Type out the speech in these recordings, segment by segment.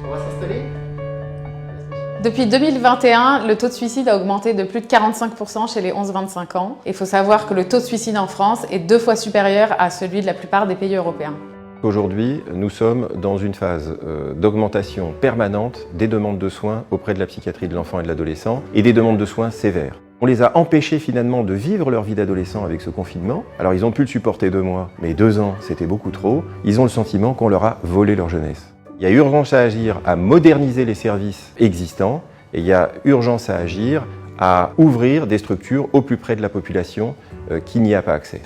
On va s'installer. Depuis 2021, le taux de suicide a augmenté de plus de 45% chez les 11-25 ans. Il faut savoir que le taux de suicide en France est 2 fois supérieur à celui de la plupart des pays européens. Aujourd'hui, nous sommes dans une phase d'augmentation permanente des demandes de soins auprès de la psychiatrie de l'enfant et de l'adolescent et des demandes de soins sévères. On les a empêchés finalement de vivre leur vie d'adolescent avec ce confinement. Alors ils ont pu le supporter 2 mois, mais 2 ans c'était beaucoup trop. Ils ont le sentiment qu'on leur a volé leur jeunesse. Il y a urgence à agir à moderniser les services existants et il y a urgence à agir à ouvrir des structures au plus près de la population qui n'y a pas accès.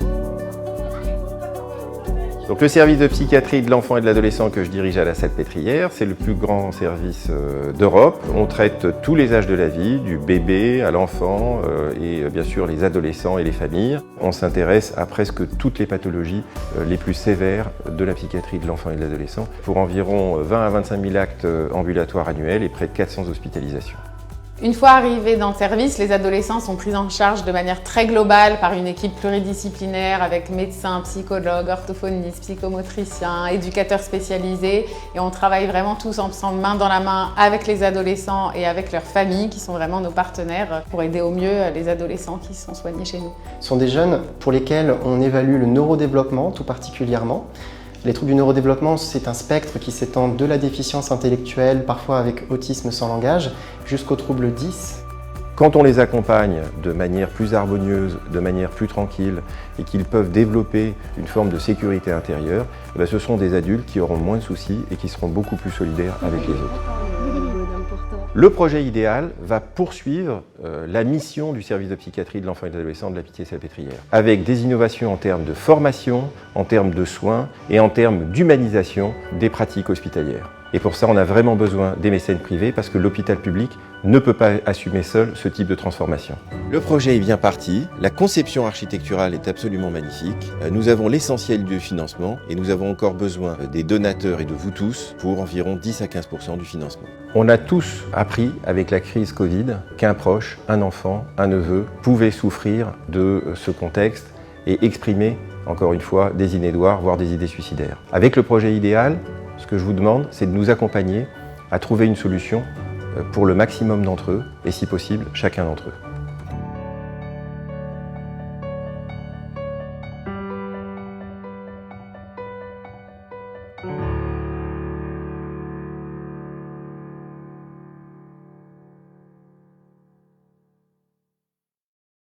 Donc le service de psychiatrie de l'enfant et de l'adolescent que je dirige à la Salpêtrière, c'est le plus grand service d'Europe. On traite tous les âges de la vie, du bébé à l'enfant et bien sûr les adolescents et les familles. On s'intéresse à presque toutes les pathologies les plus sévères de la psychiatrie de l'enfant et de l'adolescent pour environ 20 à 25 000 actes ambulatoires annuels et près de 400 hospitalisations. Une fois arrivés dans le service, les adolescents sont pris en charge de manière très globale par une équipe pluridisciplinaire avec médecins, psychologues, orthophonistes, psychomotriciens, éducateurs spécialisés. Et on travaille vraiment tous ensemble, main dans la main, avec les adolescents et avec leurs familles, qui sont vraiment nos partenaires pour aider au mieux les adolescents qui sont soignés chez nous. Ce sont des jeunes pour lesquels on évalue le neurodéveloppement tout particulièrement. Les troubles du neurodéveloppement, c'est un spectre qui s'étend de la déficience intellectuelle, parfois avec autisme sans langage, jusqu'au trouble 10. Quand on les accompagne de manière plus harmonieuse, de manière plus tranquille et qu'ils peuvent développer une forme de sécurité intérieure, ce sont des adultes qui auront moins de soucis et qui seront beaucoup plus solidaires avec les autres. Le projet idéal va poursuivre la mission du service de psychiatrie de l'enfant et de l'adolescent de la Pitié-Salpêtrière, avec des innovations en termes de formation, en termes de soins et en termes d'humanisation des pratiques hospitalières. Et pour ça, on a vraiment besoin des mécènes privés parce que l'hôpital public ne peut pas assumer seul ce type de transformation. Le projet est bien parti, la conception architecturale est absolument magnifique, nous avons l'essentiel du financement et nous avons encore besoin des donateurs et de vous tous pour environ 10 à 15% du financement. On a tous appris avec la crise Covid qu'un proche, un enfant, un neveu pouvait souffrir de ce contexte et exprimer, encore une fois, des inédoires, voire des idées suicidaires. Avec le projet idéal, ce que je vous demande, c'est de nous accompagner à trouver une solution pour le maximum d'entre eux et si possible, chacun d'entre eux.